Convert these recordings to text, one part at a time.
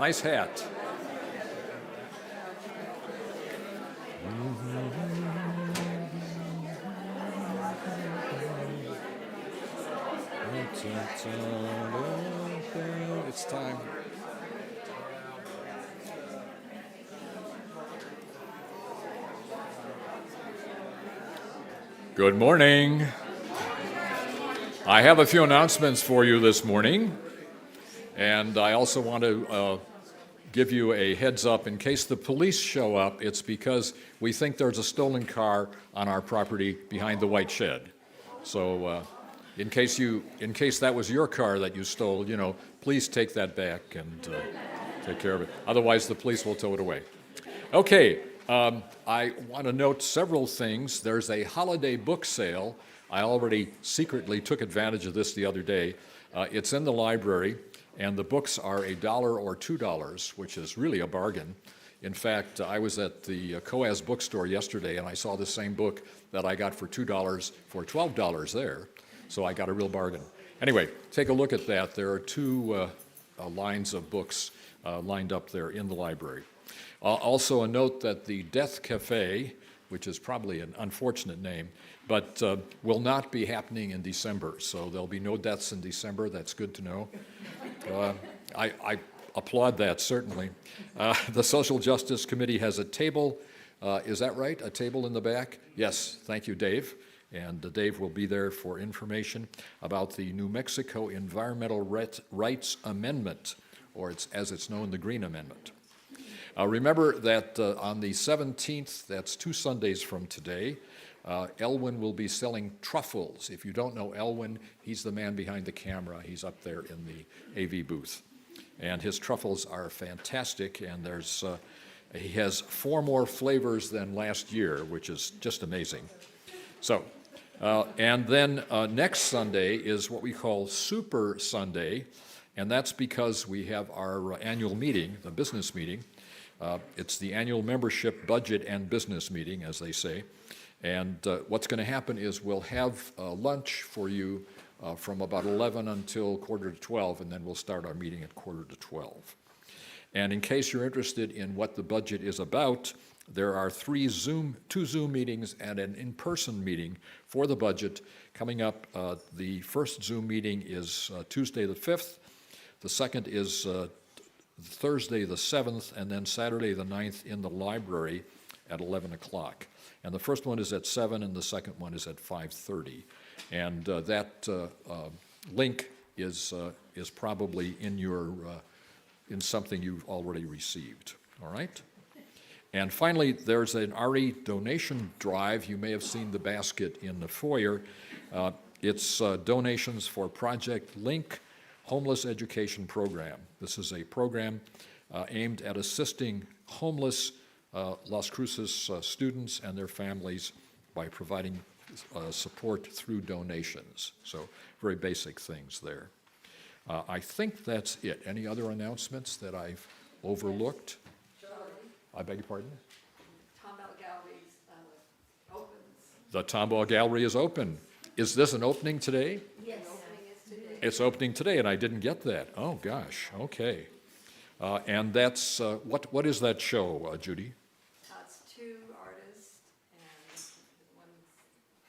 Nice hat. It's time. Good morning. I have a few announcements for you this morning, and I also want to give you a heads up. In case the police show up, it's because we think there's a stolen car on our property behind the white shed. So in case that was your car that you stole, please take that back and take care of it. Otherwise, the police will tow it away. Okay, I want to note several things. There's a holiday book sale. I already secretly took advantage of this the other day. It's in the library, and the books are $1 or $2, which is really a bargain. In fact, I was at the Coas bookstore yesterday, and I saw the same book that I got for $2 for $12 there. So I got a real bargain. Anyway, take a look at that. There are two lines of books lined up there in the library. Also a note that the Death Cafe, which is probably an unfortunate name, but will not be happening in December. So there'll be no deaths in December. That's good to know. I applaud that, certainly. The Social Justice Committee has a table. Is that right? A table in the back? Yes, thank you, Dave. And Dave will be there for information about the New Mexico Environmental Rights Amendment, or as it's known, the Green Amendment. Remember that on the 17th, that's 2 Sundays from today, Elwin will be selling truffles. If you don't know Elwin, he's the man behind the camera. He's up there in the AV booth. And his truffles are fantastic, and he has 4 more flavors than last year, which is just amazing. So, and then next Sunday is what we call Super Sunday, and that's because we have our annual meeting, the business meeting. It's the annual membership budget and business meeting, as they say. And what's going to happen is we'll have lunch for you from about 11 until 11:45, and then we'll start our meeting at 11:45. And in case you're interested in what the budget is about, there are 2 Zoom meetings and an in-person meeting for the budget coming up. The first Zoom meeting is Tuesday the 5th. The second is Thursday the 7th, and then Saturday the 9th in the library at 11 o'clock. And the first one is at 7, and the second one is at 5:30. And that link is probably in something you've already received. All right? And finally, there's an RE donation drive. You may have seen the basket in the foyer. It's donations for Project Link Homeless Education Program. This is a program aimed at assisting homeless Las Cruces students and their families by providing support through donations. So very basic things there. I think that's it. Any other announcements that I've overlooked? I beg your pardon? Tomball Gallery opens. The Tomball Gallery is open. Is this an opening today? Yes. Opening is today. It's opening today, and I didn't get that. Oh, gosh. Okay. And that's, what is that show, Judy? It's 2 artists and one's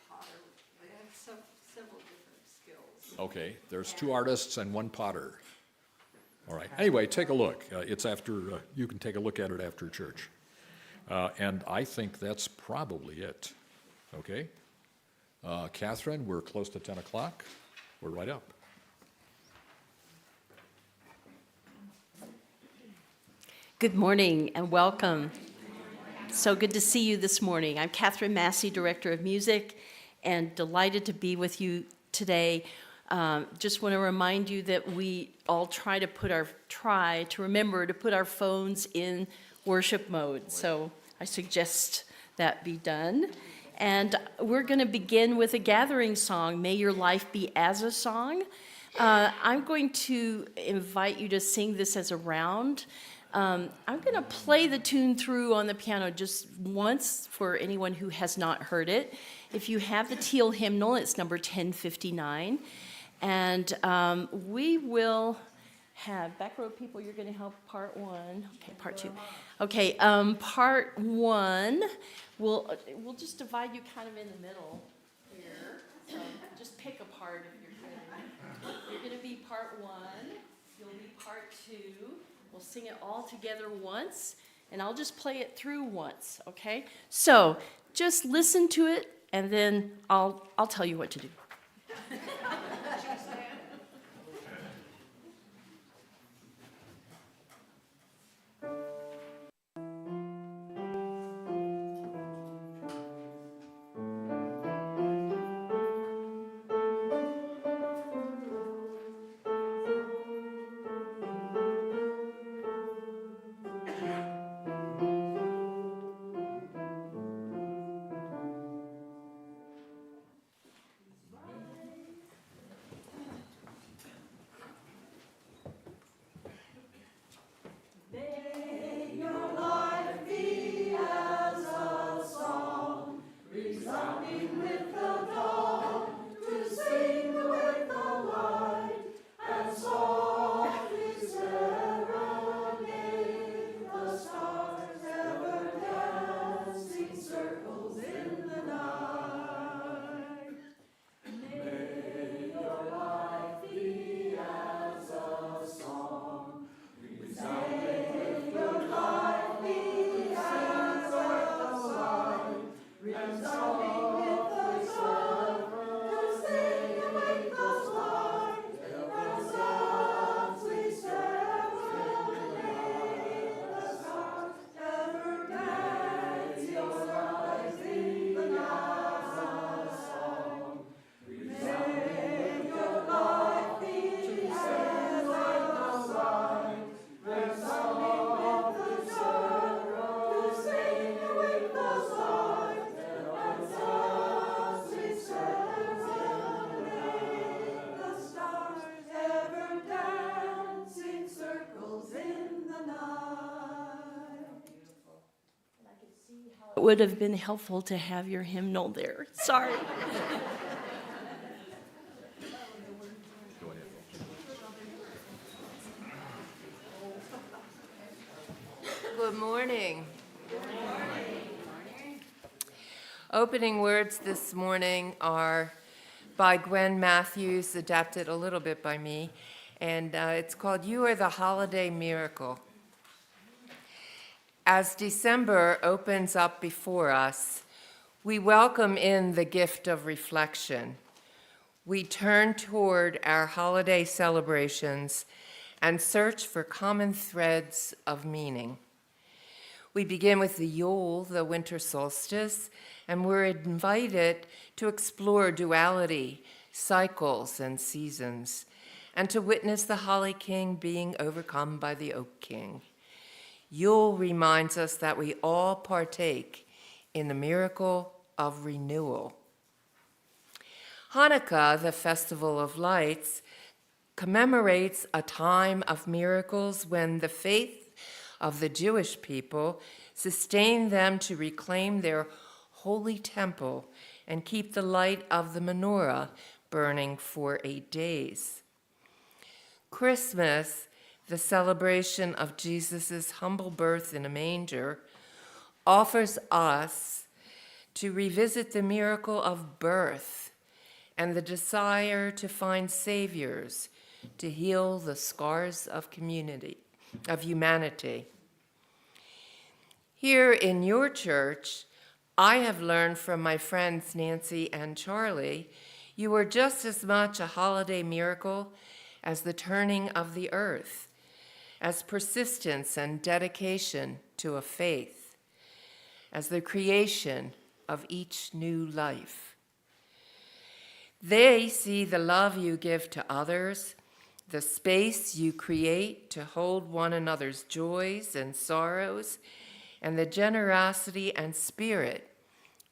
potter. They have several different skills. Okay. There's 2 artists and 1 potter. All right. Anyway, take a look. It's after, you can take a look at it after church. And I think that's probably it. Okay? Catherine, we're close to 10 o'clock. We're right up. Good morning and welcome. So good to see you this morning. I'm Catherine Massey, Director of Music, and delighted to be with you today. Just want to remind you that we all try to remember to put our phones in worship mode. So I suggest that be done. And we're going to begin with a gathering song, May Your Life Be As a Song. I'm going to invite you to sing this as a round. I'm going to play the tune through on the piano just once for anyone who has not heard it. If you have the Teal hymnal, it's number 1059. And we will have, back row people, you're going to help part one. Okay, part two. Okay, part one, we'll just divide you kind of in the middle here. So just pick a part if you're good. You're going to be part one. You'll be part two. We'll sing it all together once, and I'll just play it through once, okay? So just listen to it, and then I'll tell you what to do. It would have been helpful to have your hymnal there. Sorry. Good morning. Opening words this morning are by Gwen Matthews, adapted a little bit by me, and it's called "You Are the Holiday Miracle." As December opens up before us, we welcome in the gift of reflection. We turn toward our holiday celebrations and search for common threads of meaning. We begin with the Yule, the winter solstice, and we're invited to explore duality, cycles, and seasons, and to witness the Holly King being overcome by the Oak King. Yule reminds us that we all partake in the miracle of renewal. Hanukkah, the festival of lights, commemorates a time of miracles when the faith of the Jewish people sustained them to reclaim their holy temple and keep the light of the menorah burning for 8 days. Christmas, the celebration of Jesus' humble birth in a manger, offers us to revisit the miracle of birth and the desire to find saviors to heal the scars of humanity. Here in your church, I have learned from my friends Nancy and Charlie, you are just as much a holiday miracle as the turning of the earth, as persistence and dedication to a faith, as the creation of each new life. They see the love you give to others, the space you create to hold one another's joys and sorrows, and the generosity and spirit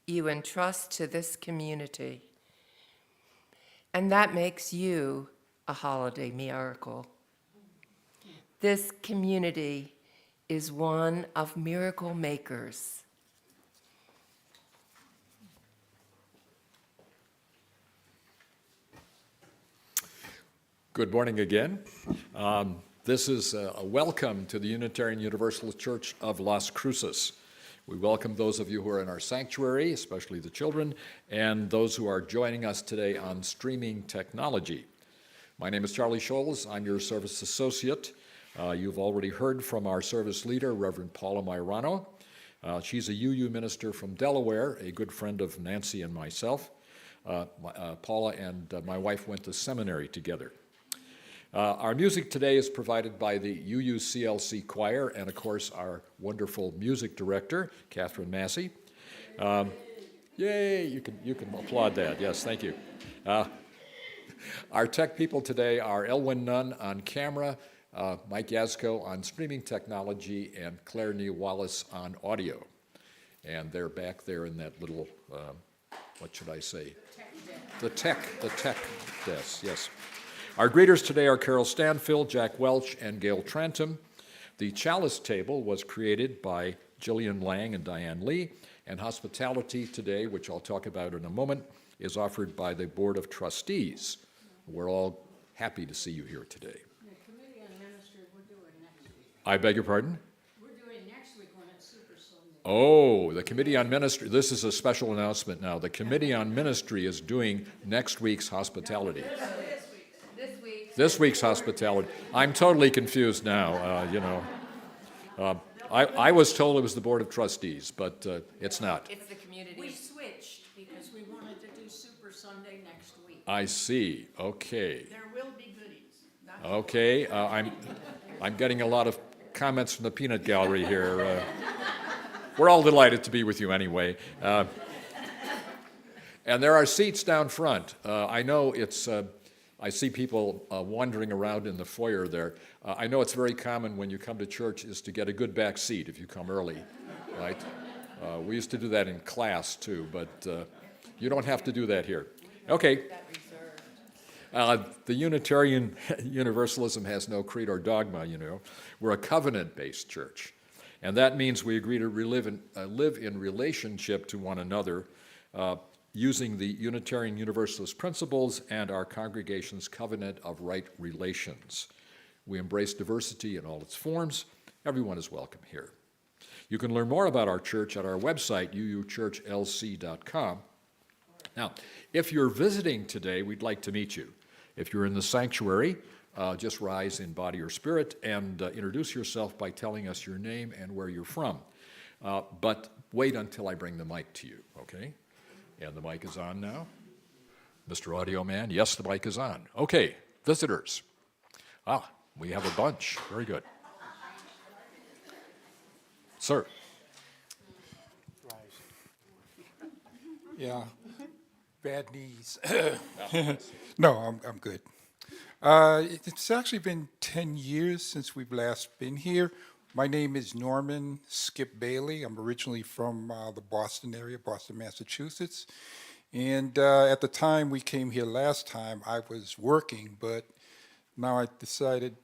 you entrust to this community. And that makes you a holiday miracle. This community is one of miracle makers. Good morning again. This is a welcome to the Unitarian Universalist Church of Las Cruces. We welcome those of you who are in our sanctuary, especially the children, and those who are joining us today on streaming technology. My name is Charlie Scholes. I'm your service associate. You've already heard from our service leader, Reverend Paula Maiorano. She's a UU minister from Delaware, a good friend of Nancy and myself. Paula and my wife went to seminary together. Our music today is provided by the UUCLC choir and, of course, our wonderful music director, Catherine Massey. Yay! You can applaud that. Yes, thank you. Our tech people today are Elwin Nunn on camera, Mike Yazko on streaming technology, and Claire Neal Wallace on audio. And they're back there in that little, what should I say? The tech desk, yes. Our greeters today are Carol Stanfield, Jack Welch, and Gail Trantham. The chalice table was created by Jillian Lang and Diane Lee, and hospitality today, which I'll talk about in a moment, is offered by the Board of Trustees. We're all happy to see you here today. The Committee on Ministry, we're doing next week. I beg your pardon? We're doing next week when it's Super Sunday. Oh, the Committee on Ministry, this is a special announcement now. The Committee on Ministry is doing next week's hospitality. This week's hospitality. I'm totally confused now, I was told it was the Board of Trustees, but it's not. It's the community. We switched because we wanted to do Super Sunday next week. I see, okay. There will be goodies. Okay, I'm getting a lot of comments from the peanut gallery here. We're all delighted to be with you anyway. And there are seats down front. I know it's... I see people wandering around in the foyer there. I know it's very common when you come to church is to get a good back seat if you come early, right? We used to do that in class too, but you don't have to do that here. Okay. The Unitarian Universalism has no creed or dogma, We're a covenant-based church. And that means we agree to live in relationship to one another, using the Unitarian Universalist principles and our congregation's covenant of right relations. We embrace diversity in all its forms. Everyone is welcome here. You can learn more about our church at our website, uuchurchlc.com. Now, if you're visiting today, we'd like to meet you. If you're in the sanctuary, just rise in body or spirit and introduce yourself by telling us your name and where you're from. But wait until I bring the mic to you, okay? And the mic is on now. Mr. Audio Man, yes, the mic is on. Okay, visitors. We have a bunch. Very good. Sir. Yeah, bad knees. No, I'm good. It's actually been 10 years since we've last been here. My name is Norman Skip Bailey. I'm originally from the Boston area, Boston, Massachusetts. And at the time we came here last time, I was working, but now I decided,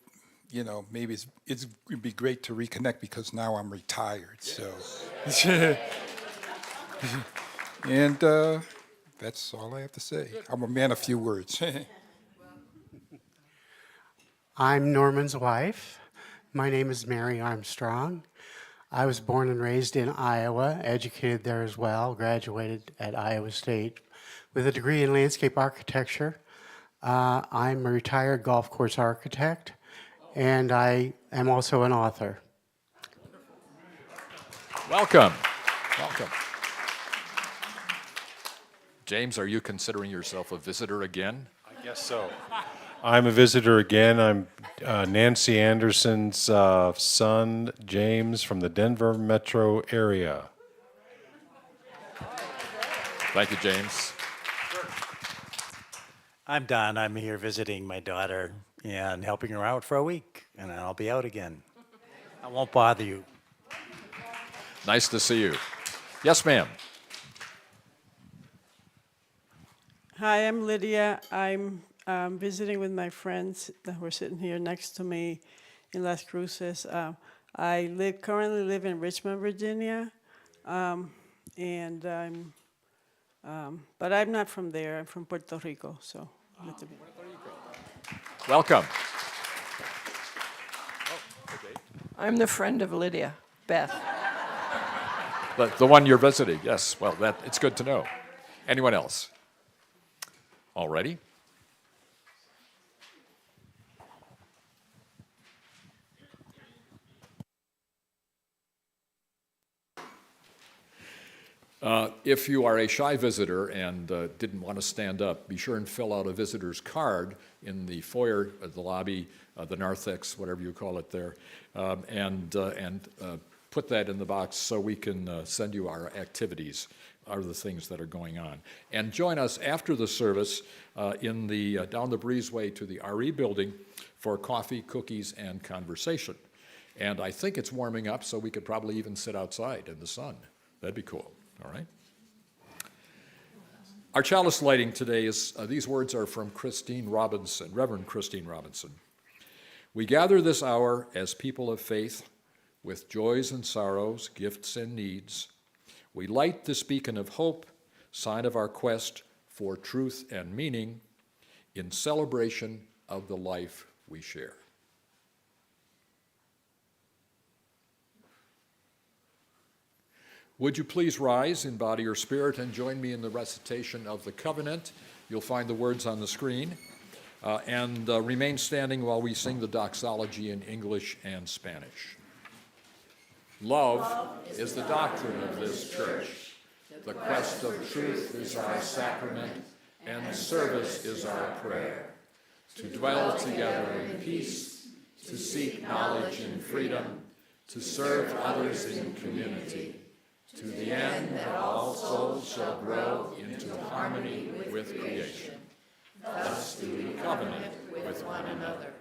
maybe it would be great to reconnect because now I'm retired. So, and that's all I have to say. I'm a man of few words. I'm Norman's wife. My name is Mary Armstrong. I was born and raised in Iowa, educated there as well, graduated at Iowa State with a degree in landscape architecture. I'm a retired golf course architect, and I am also an author. Welcome. Welcome. James, are you considering yourself a visitor again? I guess so. I'm a visitor again. I'm Nancy Anderson's son, James, from the Denver metro area. Thank you, James. I'm Don. I'm here visiting my daughter and helping her out for a week, and then I'll be out again. I won't bother you. Nice to see you. Yes, ma'am. Hi, I'm Lydia. I'm visiting with my friends that were sitting here next to me in Las Cruces. I currently live in Richmond, Virginia, and but I'm not from there. I'm from Puerto Rico, so. Welcome. I'm the friend of Lydia, Beth. The one you're visiting, yes. Well, it's good to know. Anyone else? All righty. If you are a shy visitor and didn't want to stand up, be sure and fill out a visitor's card in the foyer, the lobby, the narthex, whatever you call it there, and put that in the box so we can send you our activities, are the things that are going on. And join us after the service in the down the breezeway to the RE building for coffee, cookies, and conversation. And I think it's warming up, so we could probably even sit outside in the sun. That'd be cool. All right. Our chalice lighting today is, these words are from Christine Robinson, Reverend Christine Robinson. We gather this hour as people of faith with joys and sorrows, gifts and needs. We light this beacon of hope, sign of our quest for truth and meaning in celebration of the life we share. Would you please rise in body or spirit and join me in the recitation of the covenant? You'll find the words on the screen. And remain standing while we sing the doxology in English and Spanish. Love is the doctrine of this church. The quest of truth is our sacrament, and service is our prayer. To dwell together in peace, to seek knowledge in freedom, to serve others in community, to the end that all souls shall grow into harmony with creation. Thus do we covenant with one another.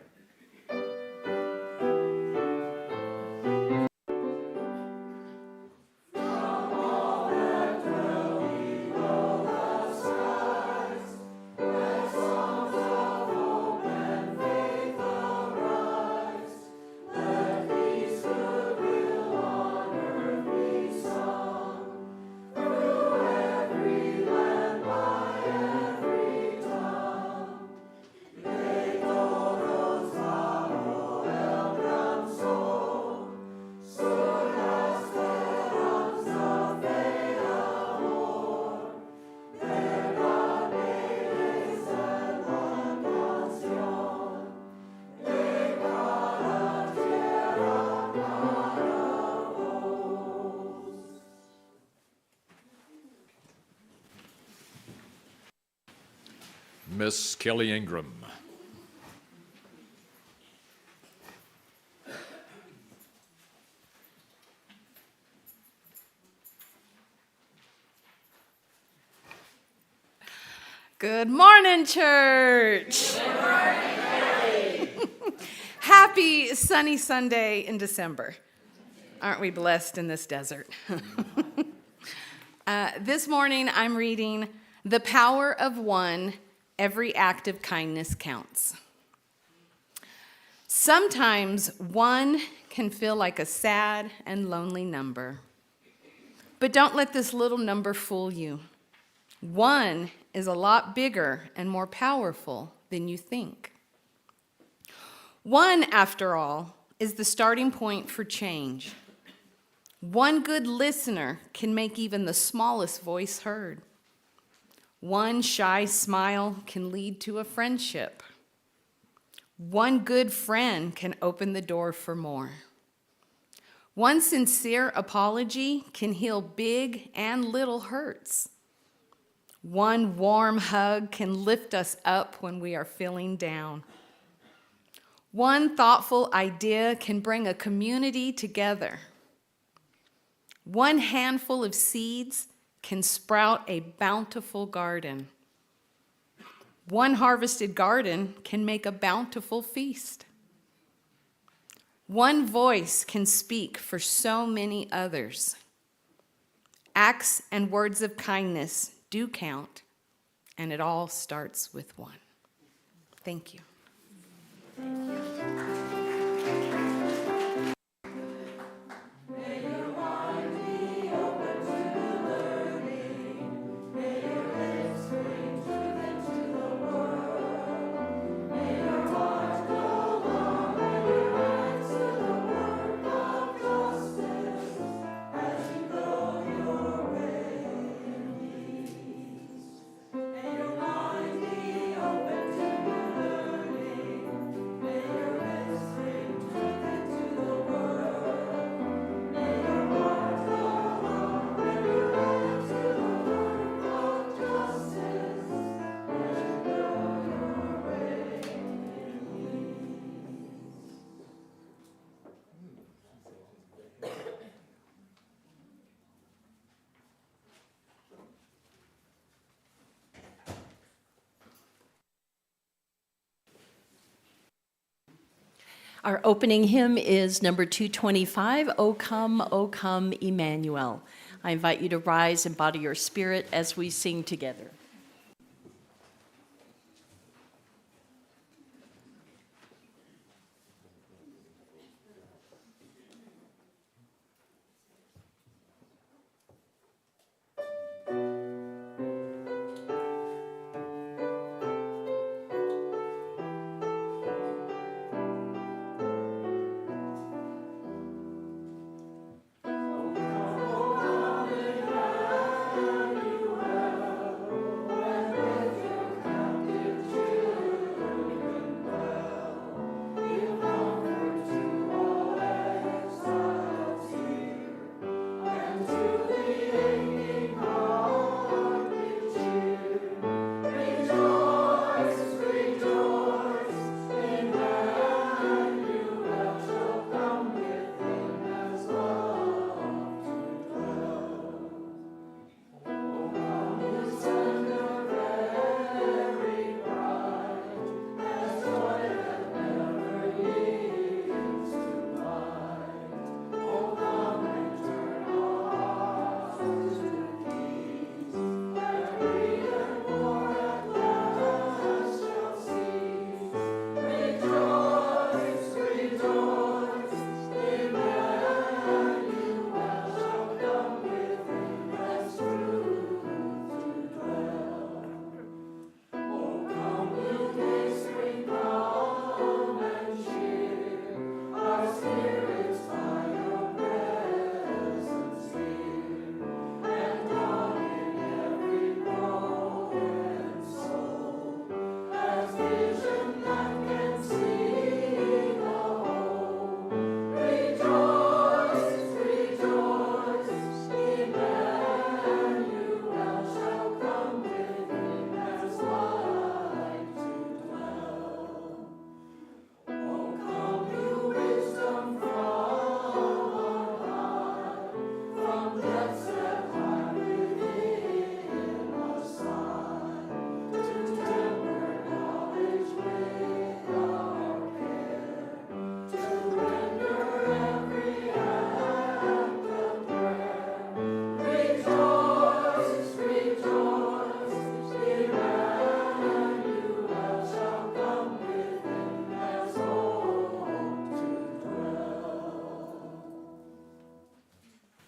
Miss Kelly Ingram. Good morning, church. Good morning. Happy sunny Sunday in December. Aren't we blessed in this desert? This morning I'm reading The Power of One, Every Act of Kindness Counts. Sometimes one can feel like a sad and lonely number. But don't let this little number fool you. One is a lot bigger and more powerful than you think. One, after all, is the starting point for change. One good listener can make even the smallest voice heard. One shy smile can lead to a friendship. One good friend can open the door for more. One sincere apology can heal big and little hurts. One warm hug can lift us up when we are feeling down. One thoughtful idea can bring a community together. One handful of seeds can sprout a bountiful garden. One harvested garden can make a bountiful feast. One voice can speak for so many others. Acts and words of kindness do count, and it all starts with one. Thank you. Our opening hymn is number 225, O Come, Emmanuel. I invite you to rise and body your spirit as we sing together.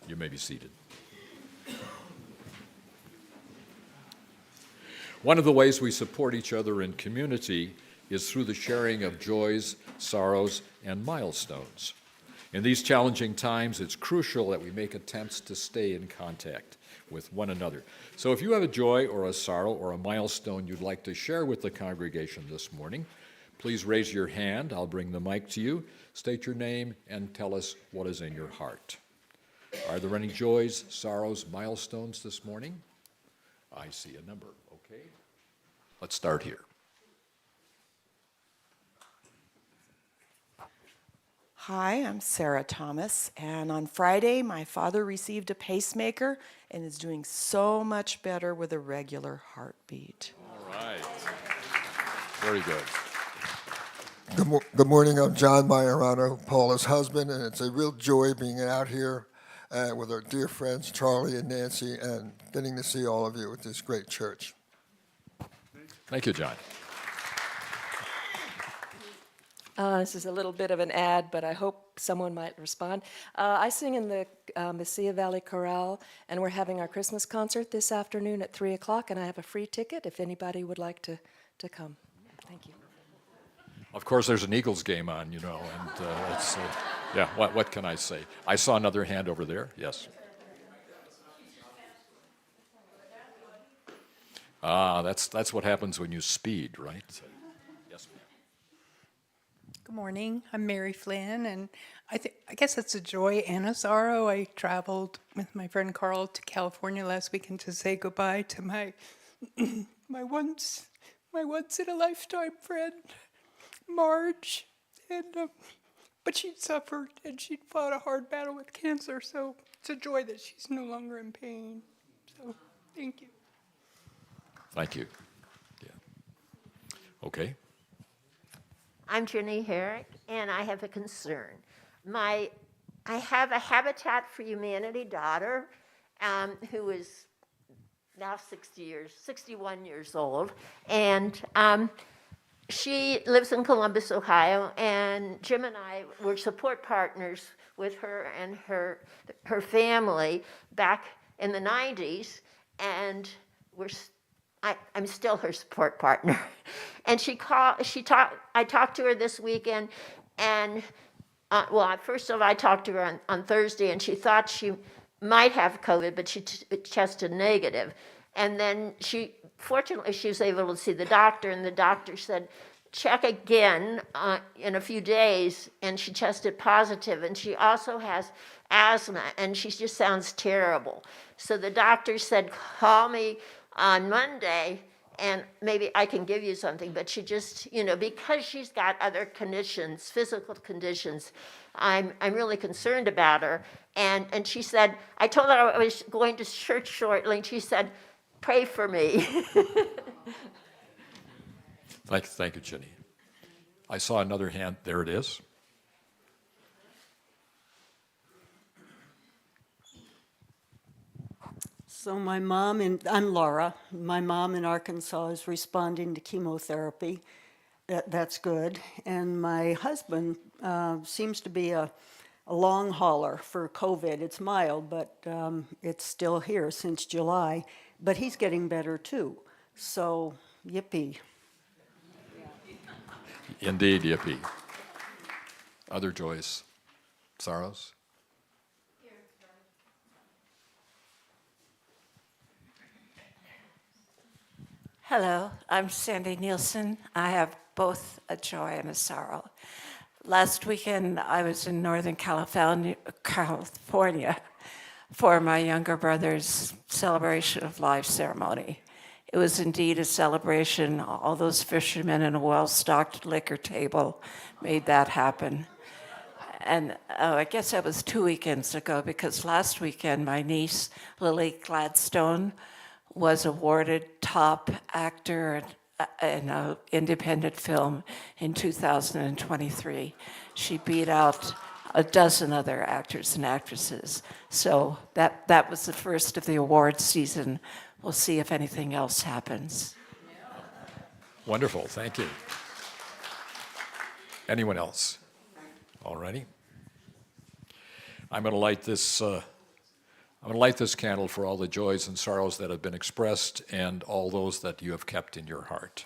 You may be seated. One of the ways we support each other in community is through the sharing of joys, sorrows, and milestones. In these challenging times, it's crucial that we make attempts to stay in contact with one another. So if you have a joy or a sorrow or a milestone you'd like to share with the congregation this morning, please raise your hand. I'll bring the mic to you. State your name and tell us what is in your heart. Are there any joys, sorrows, milestones this morning? I see a number. Okay. Let's start here. Hi, I'm Sarah Thomas, and on Friday, my father received a pacemaker and is doing so much better with a regular heartbeat. All right. Very good. Good morning. I'm John Maiorano, Paula's husband, and it's a real joy being out here with our dear friends Charlie and Nancy and getting to see all of you at this great church. Thank you, John. This is a little bit of an ad, but I hope someone might respond. I sing in the Mesilla Valley Chorale, and we're having our Christmas concert this afternoon at 3 o'clock, and I have a free ticket if anybody would like to come. Thank you. Of course, there's an Eagles game on, and it's, yeah, what can I say? I saw another hand over there. Yes. That's what happens when you speed, right? Yes, ma'am. Good morning. I'm Mary Flynn, and I guess it's a joy and a sorrow. I traveled with my friend Carl to California last weekend to say goodbye to my my once in a lifetime friend, Marge, and but she'd suffered and she'd fought a hard battle with cancer, so it's a joy that she's no longer in pain. So thank you. Thank you. Yeah. Okay. I'm Jenny Herrick, and I have a concern. I have a Habitat for Humanity daughter who is now 61 years old, and she lives in Columbus, Ohio, and Jim and I were support partners with her and her family back in the 90s, and I'm still her support partner. And I talked to her this weekend, and first of all, I talked to her on Thursday, and she thought she might have COVID, but she tested negative. And then fortunately, she was able to see the doctor, and the doctor said, check again in a few days, and she tested positive, and she also has asthma, and she just sounds terrible. So the doctor said, call me on Monday, and maybe I can give you something. But she just, because she's got other conditions, physical conditions, I'm really concerned about her. And she said, I told her I was going to church shortly, and she said, pray for me. Thank you, Jenny. I saw another hand. There it is. So I'm Laura. My mom in Arkansas is responding to chemotherapy. That's good. And my husband seems to be a long hauler for COVID. It's mild, but it's still here since July. But he's getting better too. So, yippee. Indeed, yippee. Other joys, sorrows? Hello, I'm Sandy Nielsen. I have both a joy and a sorrow. Last weekend, I was in Northern California for my younger brother's celebration of life ceremony. It was indeed a celebration. All those fishermen and a well-stocked liquor table made that happen. And I guess that was 2 weekends ago, because last weekend, my niece, Lily Gladstone, was awarded top actor in an independent film in 2023. She beat out a dozen other actors and actresses. So that was the first of the award season. We'll see if anything else happens. Wonderful, thank you. Anyone else? All righty. I'm going to light this candle for all the joys and sorrows that have been expressed and all those that you have kept in your heart.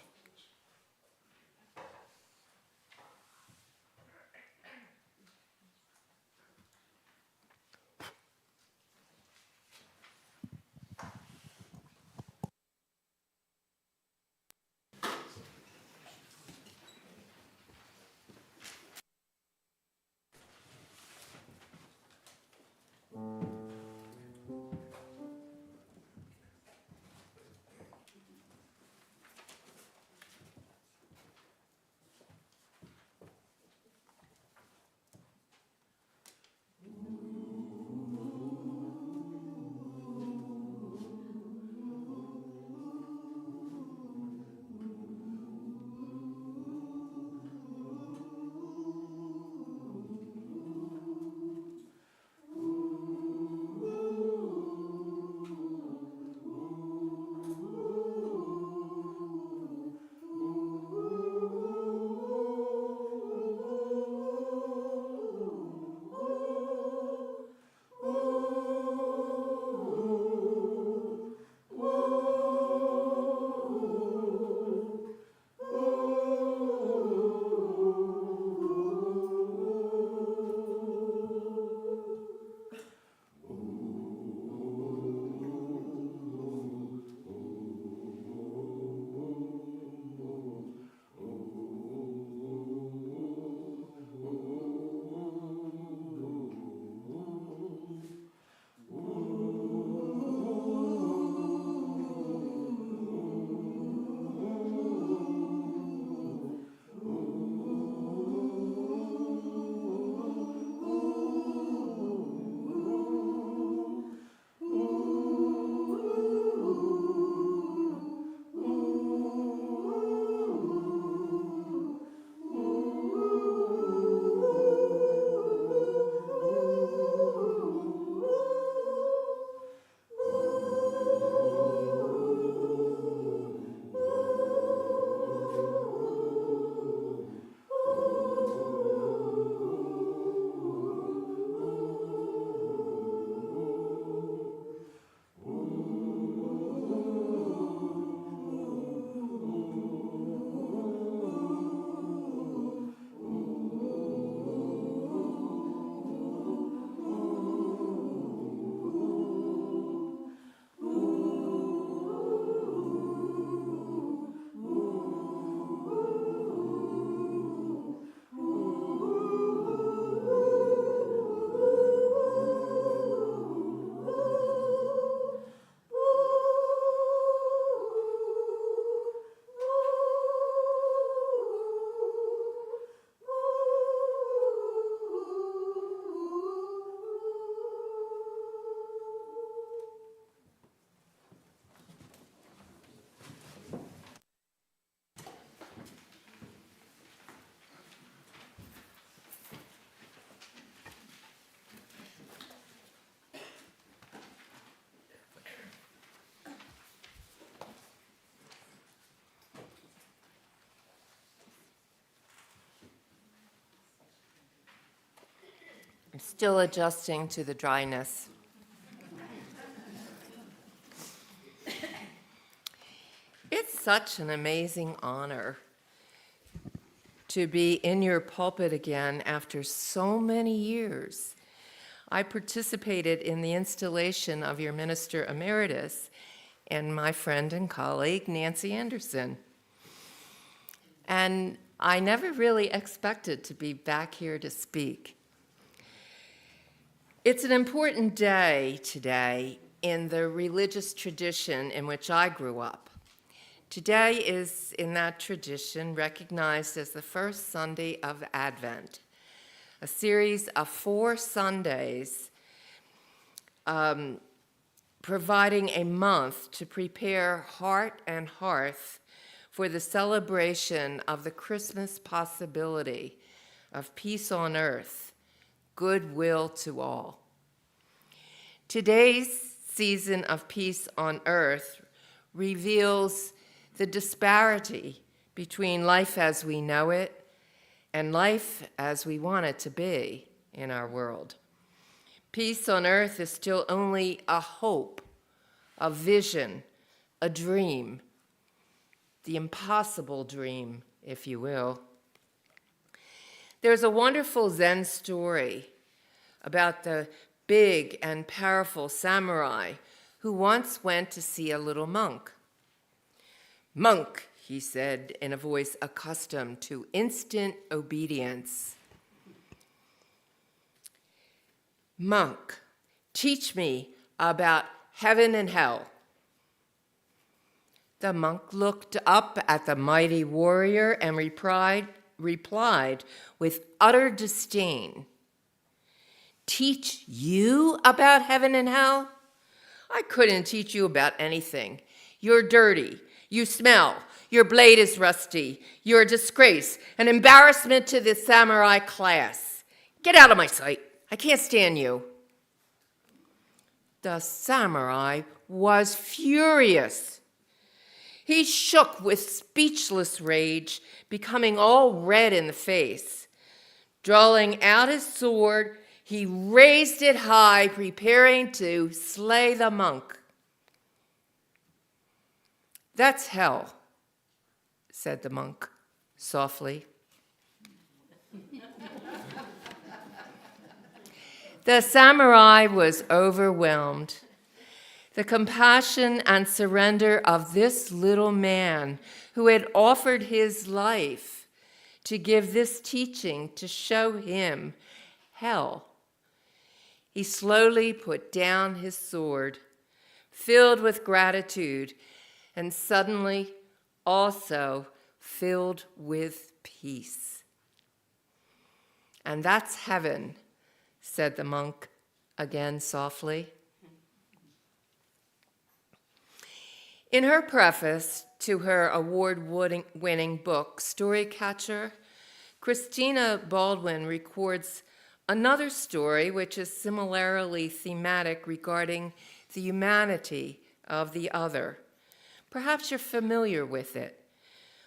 Still adjusting to the dryness. It's such an amazing honor to be in your pulpit again after so many years. I participated in the installation of your minister emeritus and my friend and colleague, Nancy Anderson. And I never really expected to be back here to speak. It's an important day today in the religious tradition in which I grew up. Today is, in that tradition, recognized as the first Sunday of Advent, a series of 4 Sundays providing a month to prepare heart and hearth for the celebration of the Christmas possibility of peace on earth, goodwill to all. Today's season of peace on earth reveals the disparity between life as we know it and life as we want it to be in our world. Peace on earth is still only a hope, a vision, a dream, the impossible dream, if you will. There's a wonderful Zen story about the big and powerful samurai who once went to see a little monk. "Monk," he said in a voice accustomed to instant obedience. "Monk, teach me about heaven and hell." The monk looked up at the mighty warrior and replied with utter disdain, "Teach you about heaven and hell? I couldn't teach you about anything. You're dirty. You smell. Your blade is rusty. You're a disgrace, an embarrassment to the samurai class. Get out of my sight. I can't stand you." The samurai was furious. He shook with speechless rage, becoming all red in the face. Drawing out his sword, he raised it high, preparing to slay the monk. "That's hell," said the monk softly. The samurai was overwhelmed. The compassion and surrender of this little man who had offered his life to give this teaching to show him hell. He slowly put down his sword, filled with gratitude, and suddenly also filled with peace. "And that's heaven," said the monk again softly. In her preface to her award-winning book, Storycatcher, Christina Baldwin records another story which is similarly thematic regarding the humanity of the other. Perhaps you're familiar with it.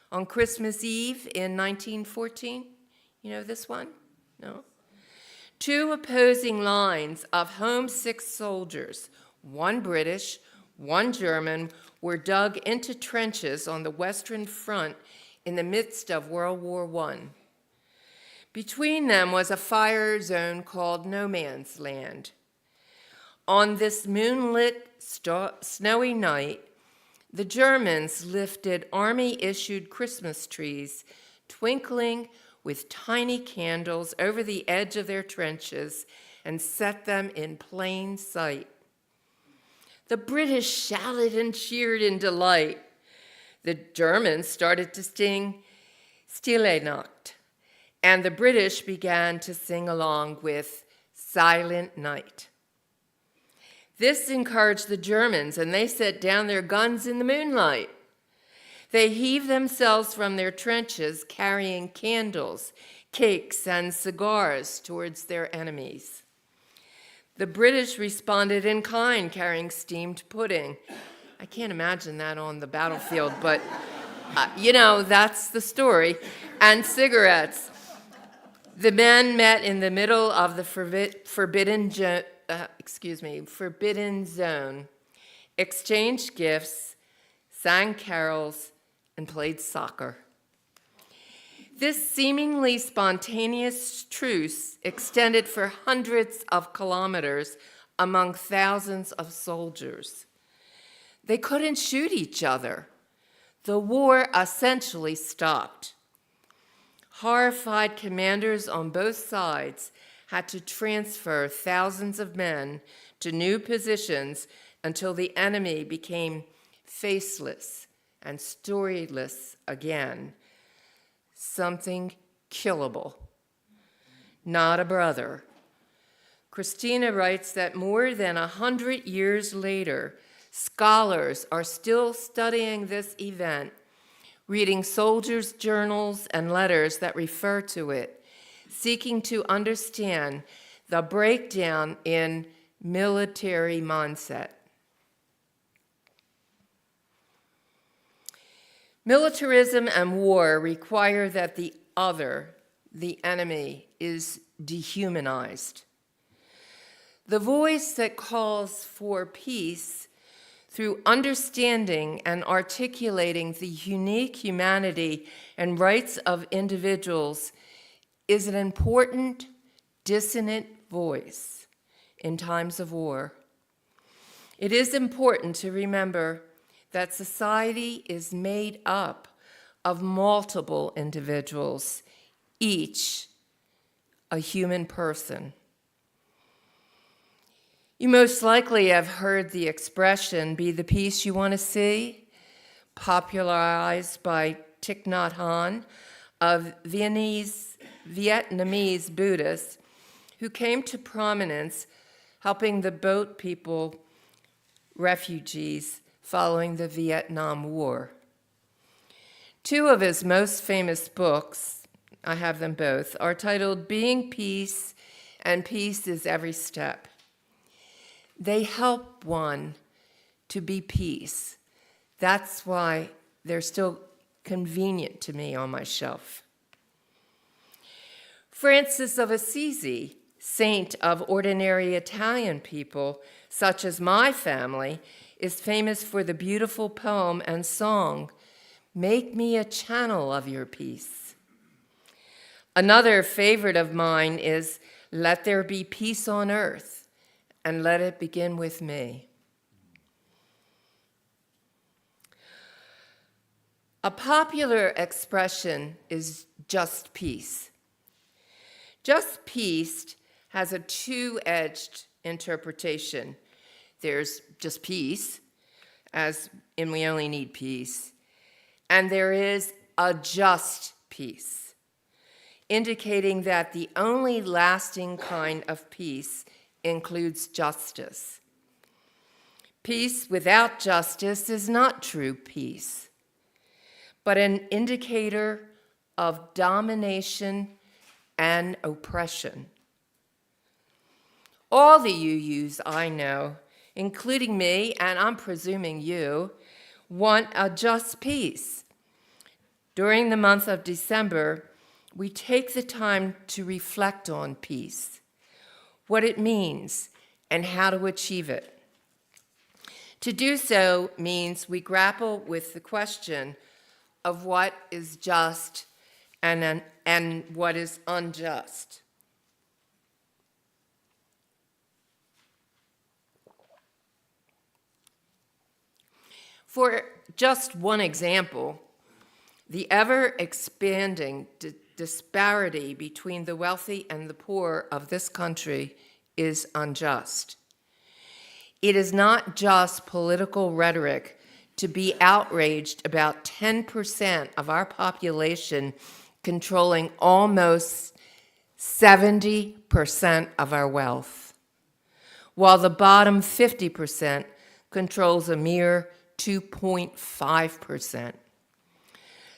On Christmas Eve in 1914, you know this one? No? 2 opposing lines of homesick soldiers, one British, one German, were dug into trenches on the Western Front in the midst of World War I. Between them was a fire zone called No Man's Land. On this moonlit, snowy night, the Germans lifted Army-issued Christmas trees, twinkling with tiny candles over the edge of their trenches, and set them in plain sight. The British shouted and cheered in delight. The Germans started to sing Stille Nacht, and the British began to sing along with Silent Night. This encouraged the Germans, and they set down their guns in the moonlight. They heaved themselves from their trenches, carrying candles, cakes, and cigars towards their enemies. The British responded in kind, carrying steamed pudding. I can't imagine that on the battlefield, but that's the story. And cigarettes. The men met in the middle of the forbidden zone, exchanged gifts, sang carols, and played soccer. This seemingly spontaneous truce extended for hundreds of kilometers among thousands of soldiers. They couldn't shoot each other. The war essentially stopped. Horrified commanders on both sides had to transfer thousands of men to new positions until the enemy became faceless and storyless again. Something killable, not a brother. Christina writes that more than 100 years later, scholars are still studying this event, reading soldiers' journals and letters that refer to it, seeking to understand the breakdown in military mindset. Militarism and war require that the other, the enemy, is dehumanized. The voice that calls for peace through understanding and articulating the unique humanity and rights of individuals is an important, dissonant voice in times of war. It is important to remember that society is made up of multiple individuals, each a human person. You most likely have heard the expression, "be the peace you want to see," popularized by Thich Nhat Hanh, a Vietnamese Buddhist who came to prominence helping the boat people, refugees, following the Vietnam War. Two of his most famous books, I have them both, are titled Being Peace and Peace is Every Step. They help one to be peace. That's why they're still convenient to me on my shelf. Francis of Assisi, saint of ordinary Italian people, such as my family, is famous for the beautiful poem and song, "Make me a channel of your peace." Another favorite of mine is, "Let there be peace on earth, and let it begin with me." A popular expression is just peace. Just peace has a two-edged interpretation. There's just peace, as in we only need peace, and there is a just peace, indicating that the only lasting kind of peace includes justice. Peace without justice is not true peace, but an indicator of domination and oppression. All the UUs I know, including me, and I'm presuming you, want a just peace. During the month of December, we take the time to reflect on peace, what it means, and how to achieve it. To do so means we grapple with the question of what is just and what is unjust. For just one example, the ever-expanding disparity between the wealthy and the poor of this country is unjust. It is not just political rhetoric to be outraged about 10% of our population controlling almost 70% of our wealth, while the bottom 50% controls a mere 2.5%.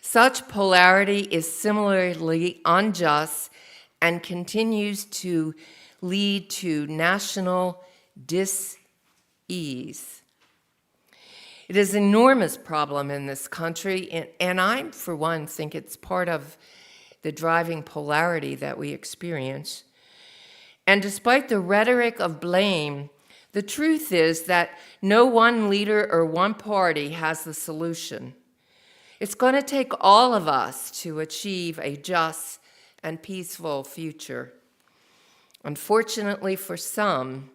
Such polarity is similarly unjust and continues to lead to national dis-ease. It is an enormous problem in this country, and I, for one, think it's part of the driving polarity that we experience. And despite the rhetoric of blame, the truth is that no one leader or one party has the solution. It's going to take all of us to achieve a just and peaceful future. Unfortunately for some,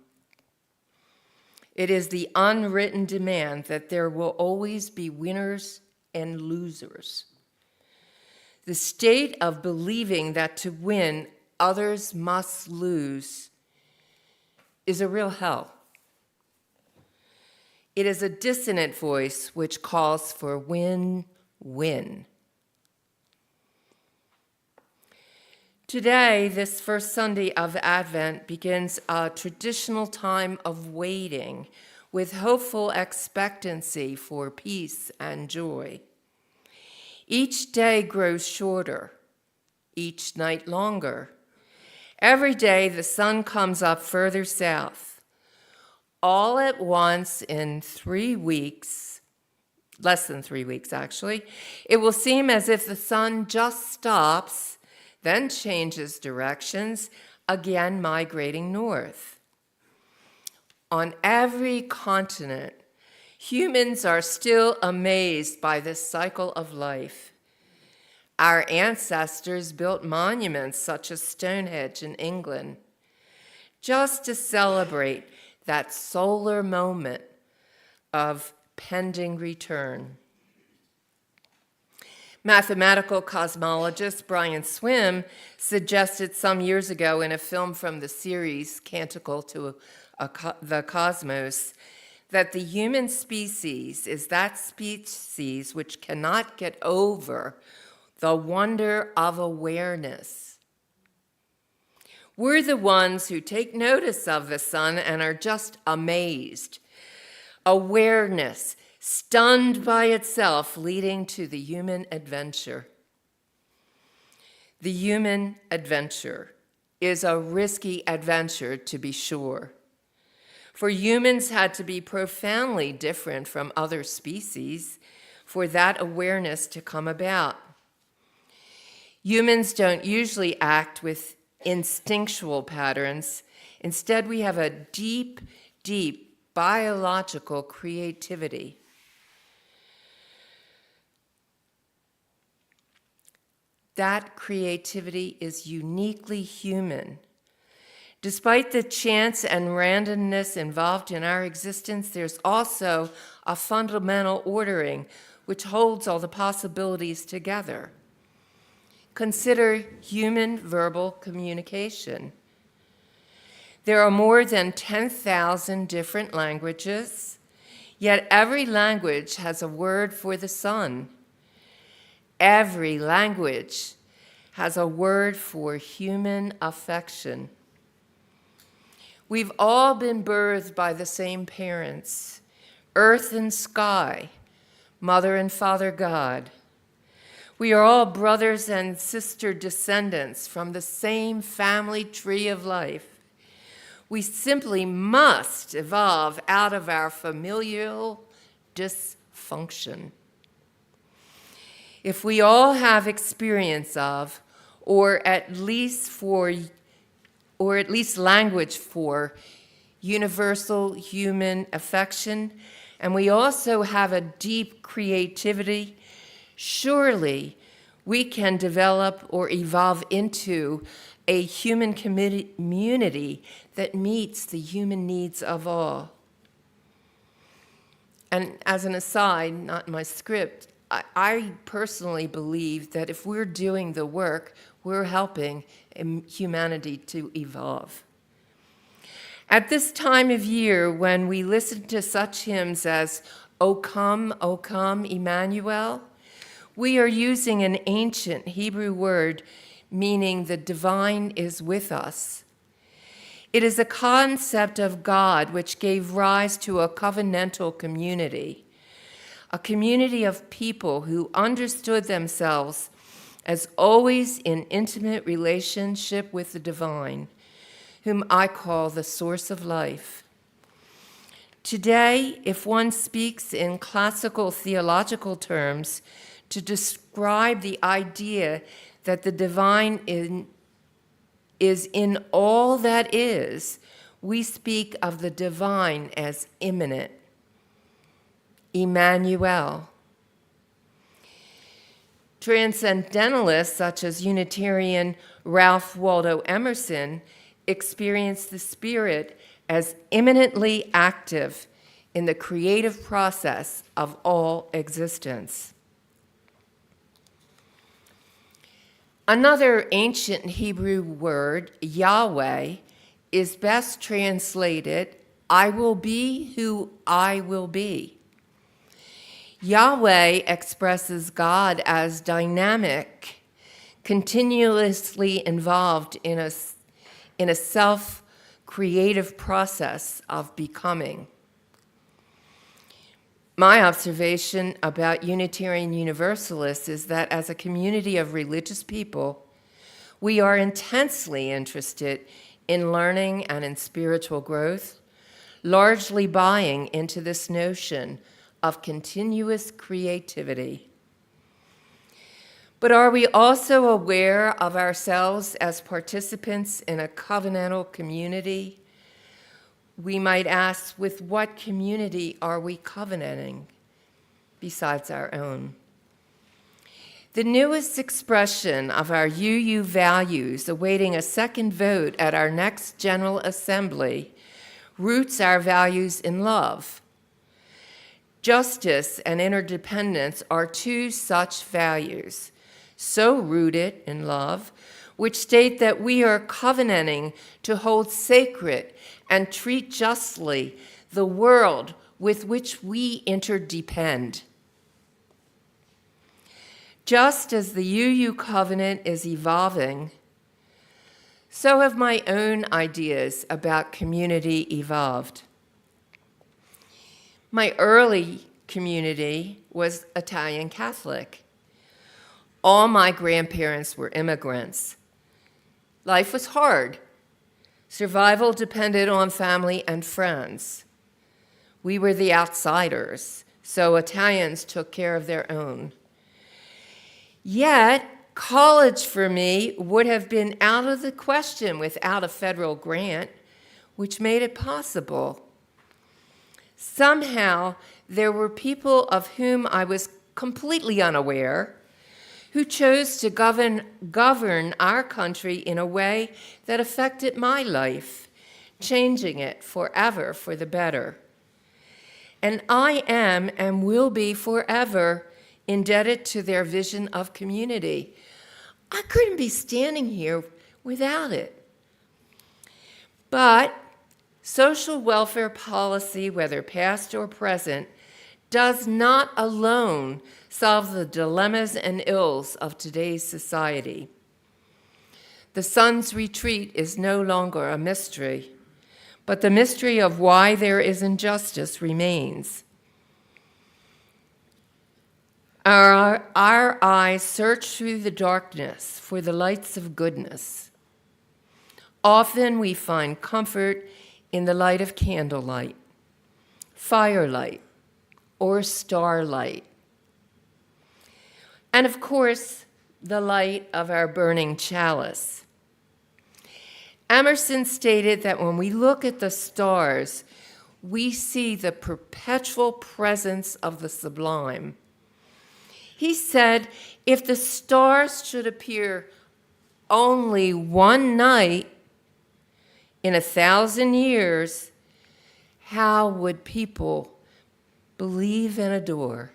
it is the unwritten demand that there will always be winners and losers. The state of believing that to win, others must lose is a real hell. It is a dissonant voice which calls for win-win. Today, this first Sunday of Advent, begins a traditional time of waiting with hopeful expectancy for peace and joy. Each day grows shorter, each night longer. Every day the sun comes up further south. All at once in 3 weeks, less than 3 weeks actually, it will seem as if the sun just stops, then changes directions, again migrating north. On every continent, humans are still amazed by this cycle of life. Our ancestors built monuments such as Stonehenge in England, just to celebrate that solar moment of pending return. Mathematical cosmologist Brian Swim suggested some years ago in a film from the series Canticle to the Cosmos that the human species is that species which cannot get over the wonder of awareness. We're the ones who take notice of the sun and are just amazed. Awareness, stunned by itself, leading to the human adventure. The human adventure is a risky adventure, to be sure. For humans had to be profoundly different from other species for that awareness to come about. Humans don't usually act with instinctual patterns. Instead, we have a deep, deep biological creativity. That creativity is uniquely human. Despite the chance and randomness involved in our existence, there's also a fundamental ordering which holds all the possibilities together. Consider human verbal communication. There are more than 10,000 different languages, yet every language has a word for the sun. Every language has a word for human affection. We've all been birthed by the same parents, earth and sky, mother and father God. We are all brothers and sister descendants from the same family tree of life. We simply must evolve out of our familial dysfunction. If we all have experience of, or at least language for, universal human affection, and we also have a deep creativity, surely we can develop or evolve into a human community that meets the human needs of all. And as an aside, not my script, I personally believe that if we're doing the work, we're helping humanity to evolve. At this time of year, when we listen to such hymns as O come, Emmanuel, we are using an ancient Hebrew word meaning the divine is with us. It is a concept of God which gave rise to a covenantal community, a community of people who understood themselves as always in intimate relationship with the divine, whom I call the source of life. Today, if one speaks in classical theological terms, to describe the idea that the divine is in all that is, we speak of the divine as immanent. Emmanuel. Transcendentalists such as Unitarian Ralph Waldo Emerson experience the Spirit as immanently active in the creative process of all existence. Another ancient Hebrew word, Yahweh, is best translated, I will be who I will be. Yahweh expresses God as dynamic, continuously involved in a self-creative process of becoming. My observation about Unitarian Universalists is that as a community of religious people, we are intensely interested in learning and in spiritual growth, largely buying into this notion of continuous creativity. But are we also aware of ourselves as participants in a covenantal community? We might ask, with what community are we covenanting besides our own? The newest expression of our UU values, awaiting a second vote at our next General Assembly, roots our values in love. Justice and interdependence are two such values, so rooted in love, which state that we are covenanting to hold sacred and treat justly the world with which we interdepend. Just as the UU covenant is evolving, so have my own ideas about community evolved. My early community was Italian Catholic. All my grandparents were immigrants. Life was hard. Survival depended on family and friends. We were the outsiders, so Italians took care of their own. Yet, college for me would have been out of the question without a federal grant, which made it possible. Somehow, there were people of whom I was completely unaware who chose to govern our country in a way that affected my life, changing it forever for the better. And I am and will be forever indebted to their vision of community. I couldn't be standing here without it. But social welfare policy, whether past or present, does not alone solve the dilemmas and ills of today's society. The sun's retreat is no longer a mystery, but the mystery of why there is injustice remains. Our eyes search through the darkness for the lights of goodness. Often we find comfort in the light of candlelight, firelight, or starlight. And of course, the light of our burning chalice. Emerson stated that when we look at the stars, we see the perpetual presence of the sublime. He said, if the stars should appear only one night in 1,000 years, how would people believe and adore?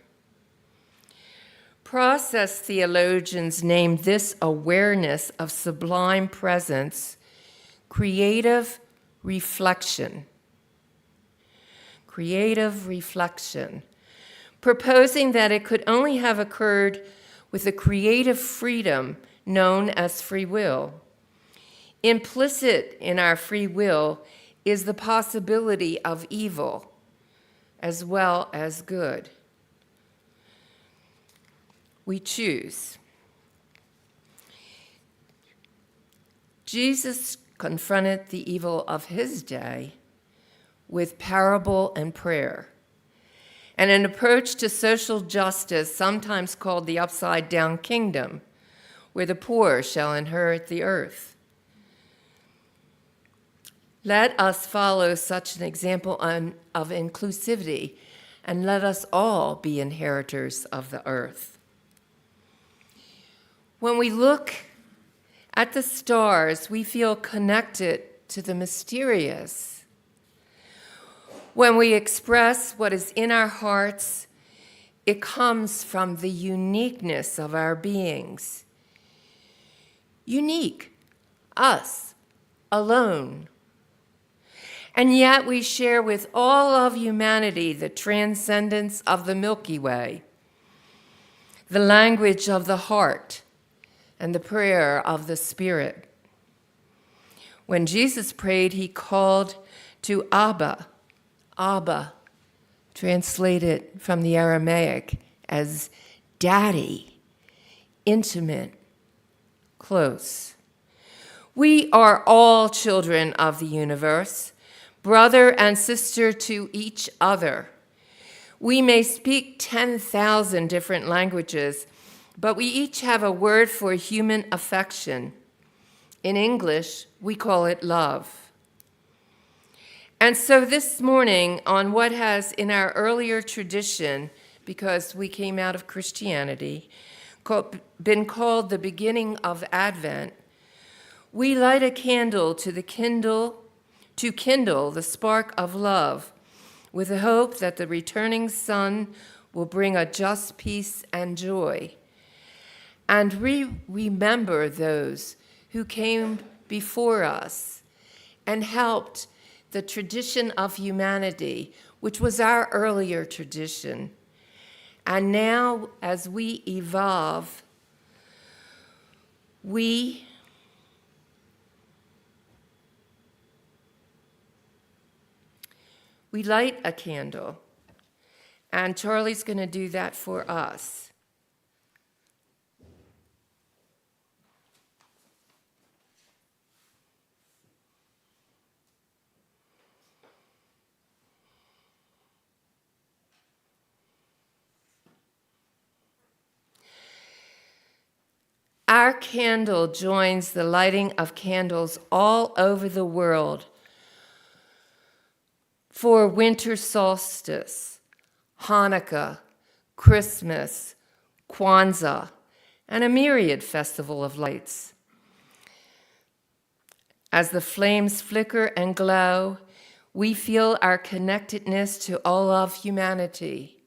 Process theologians named this awareness of sublime presence creative reflection. Creative reflection, proposing that it could only have occurred with a creative freedom known as free will. Implicit in our free will is the possibility of evil as well as good. We choose. Jesus confronted the evil of his day with parable and prayer. and an approach to social justice, sometimes called the upside-down kingdom, where the poor shall inherit the earth. Let us follow such an example of inclusivity, and let us all be inheritors of the earth. When we look at the stars, we feel connected to the mysterious. When we express what is in our hearts, it comes from the uniqueness of our beings. Unique, us, alone. And yet we share with all of humanity the transcendence of the Milky Way, the language of the heart, and the prayer of the Spirit. When Jesus prayed, he called to Abba, Abba, translated from the Aramaic as daddy, intimate, close. We are all children of the universe, brother and sister to each other. We may speak 10,000 different languages, but we each have a word for human affection. In English, we call it love. And so this morning, on what has in our earlier tradition, because we came out of Christianity, been called the beginning of Advent, we light a candle to kindle the spark of love, with the hope that the returning sun will bring a just peace and joy. And we remember those who came before us and helped the tradition of humanity, which was our earlier tradition. And now, as we evolve, we light a candle. And Charlie's going to do that for us. Our candle joins the lighting of candles all over the world for winter solstice, Hanukkah, Christmas, Kwanzaa, and a myriad festival of lights. As the flames flicker and glow, we feel our connectedness to all of humanity,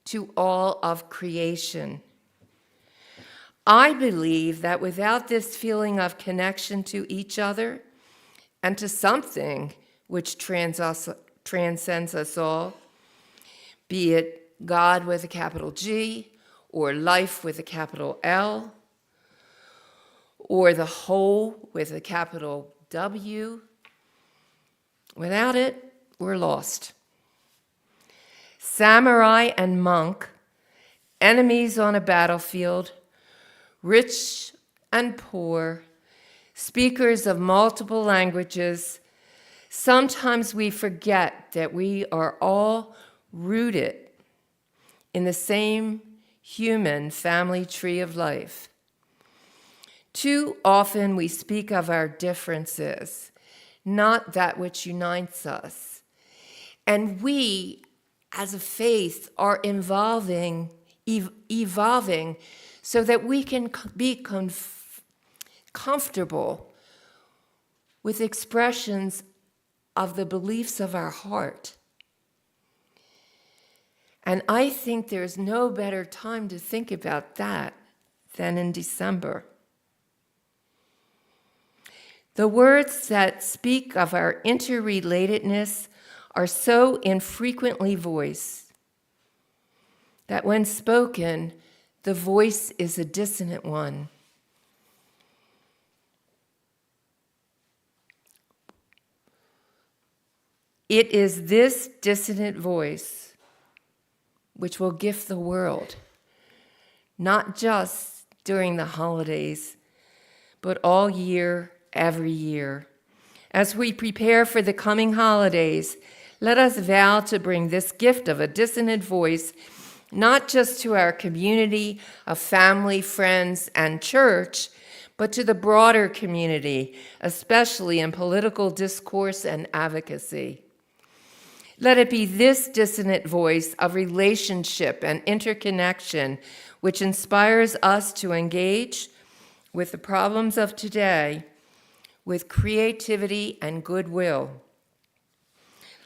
to all of creation. I believe that without this feeling of connection to each other and to something which transcends us all, be it God with a capital G, or life with a capital L, or the whole with a capital W, without it, we're lost. Samurai and monk, enemies on a battlefield, rich and poor, speakers of multiple languages, sometimes we forget that we are all rooted in the same human family tree of life. Too often we speak of our differences, not that which unites us. And we, as a faith, are evolving so that we can be comfortable with expressions of the beliefs of our heart. And I think there's no better time to think about that than in December. The words that speak of our interrelatedness are so infrequently voiced that when spoken, the voice is a dissonant one. It is this dissonant voice which will gift the world, not just during the holidays, but all year, every year. As we prepare for the coming holidays, Let us vow to bring this gift of a dissonant voice not just to our community of family, friends, and church, but to the broader community, especially in political discourse and advocacy. Let it be this dissonant voice of relationship and interconnection which inspires us to engage with the problems of today with creativity and goodwill.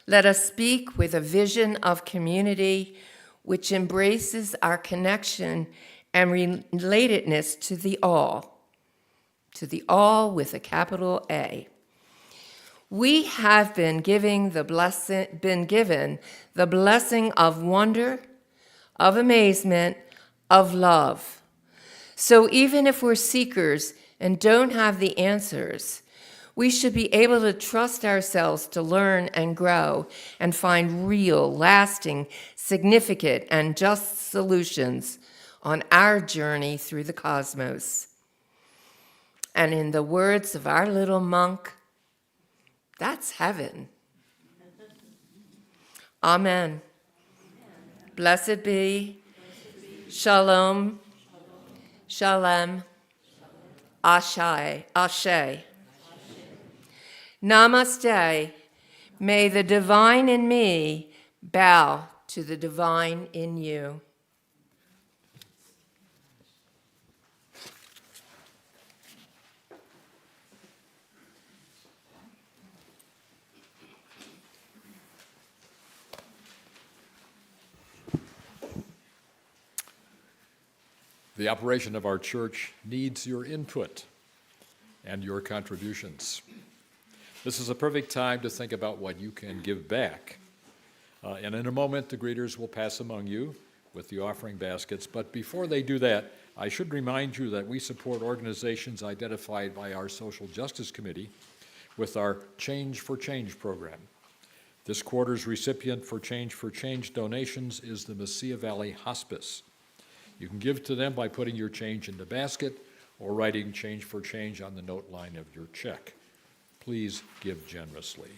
Let us speak with a vision of community which embraces our connection and relatedness to the all with a capital A. We have been given the blessing of wonder, of amazement, of love. So even if we're seekers and don't have the answers, we should be able to trust ourselves to learn and grow and find real, lasting, significant, and just solutions on our journey through the cosmos. And in the words of our little monk, that's heaven. Amen. Blessed be. Shalom. Shalom. Ashe. Namaste. May the divine in me bow to the divine in you. The operation of our church needs your input and your contributions. This is a perfect time to think about what you can give back. And in a moment, the greeters will pass among you with the offering baskets. But before they do that, I should remind you that we support organizations identified by our Social Justice Committee with our Change for Change program. This quarter's recipient for Change donations is the Mesilla Valley Hospice. You can give to them by putting your change in the basket or writing Change for Change on the note line of your check. Please give generously.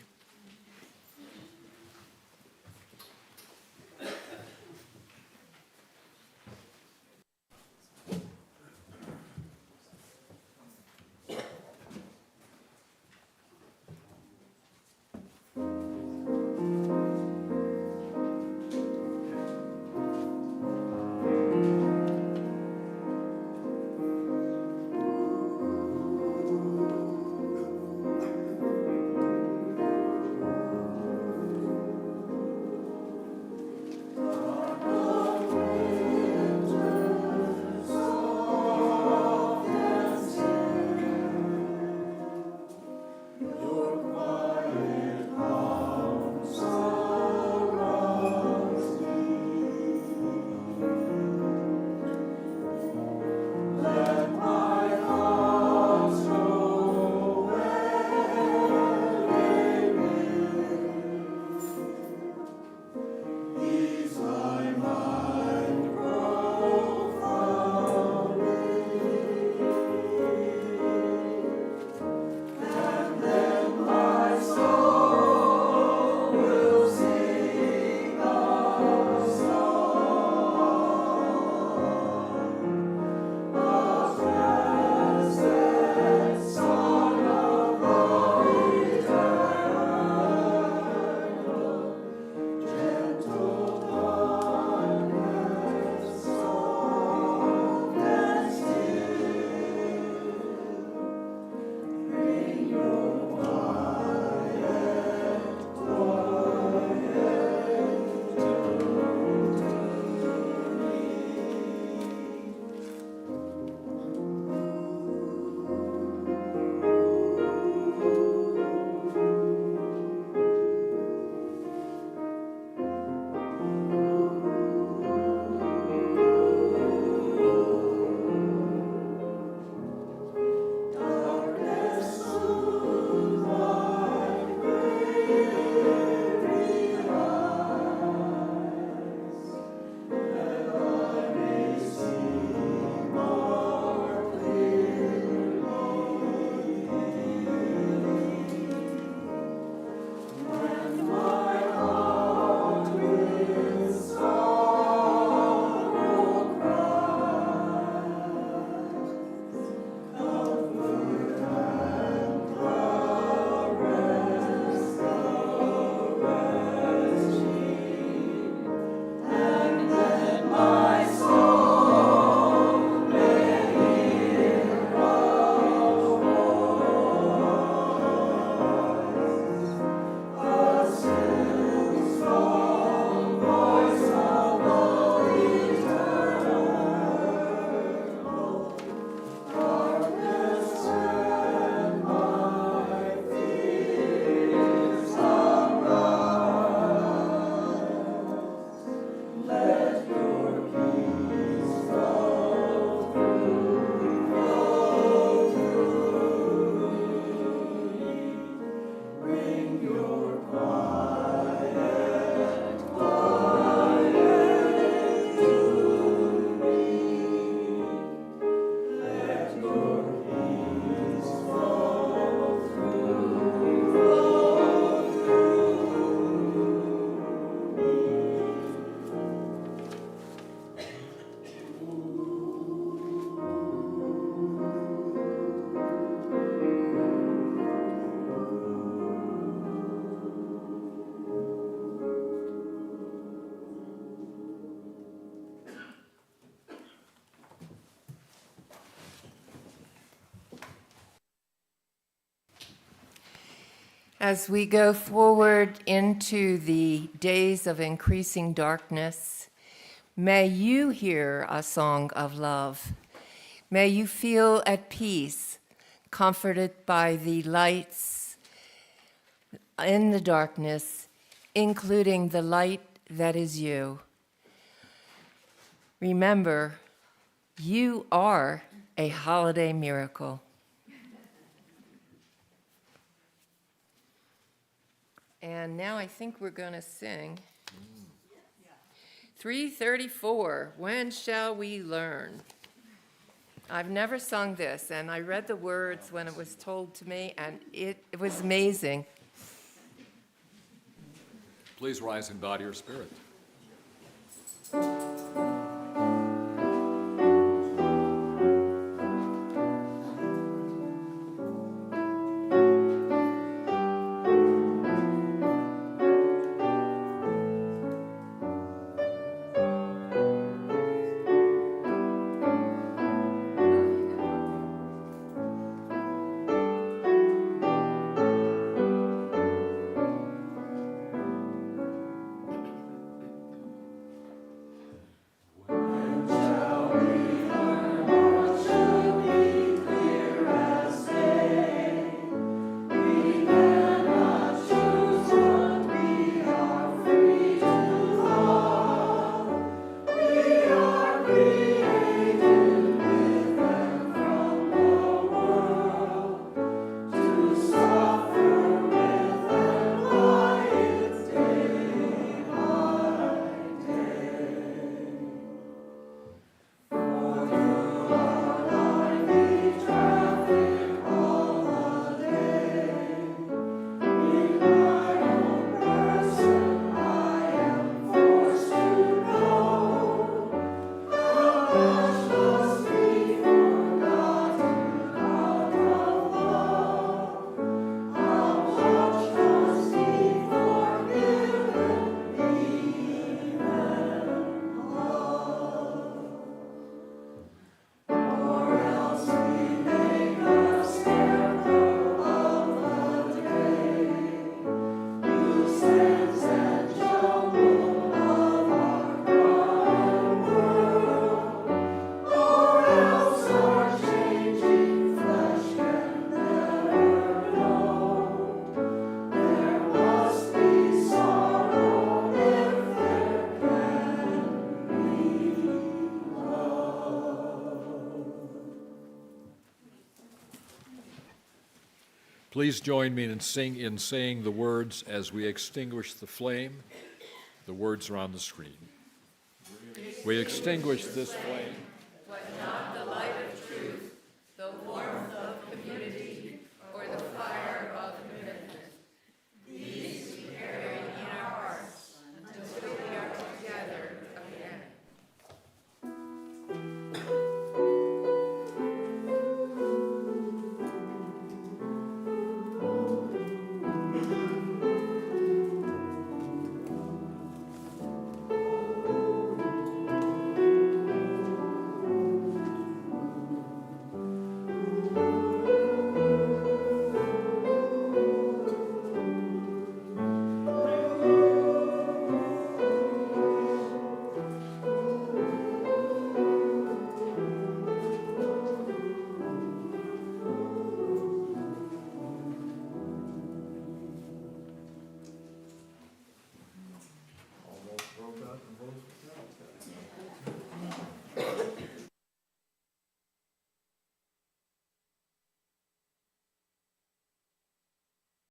As we go forward into the days of increasing darkness, may you hear a song of love. May you feel at peace, comforted by the lights in the darkness, including the light that is you. Remember, you are a holiday miracle. And now I think we're going to sing 334, When Shall We Learn? I've never sung this, and I read the words when it was told to me, and it was amazing. Please rise and bow to your spirit. Please join me in saying the words as we extinguish the flame. The words are on the screen. We extinguish this flame.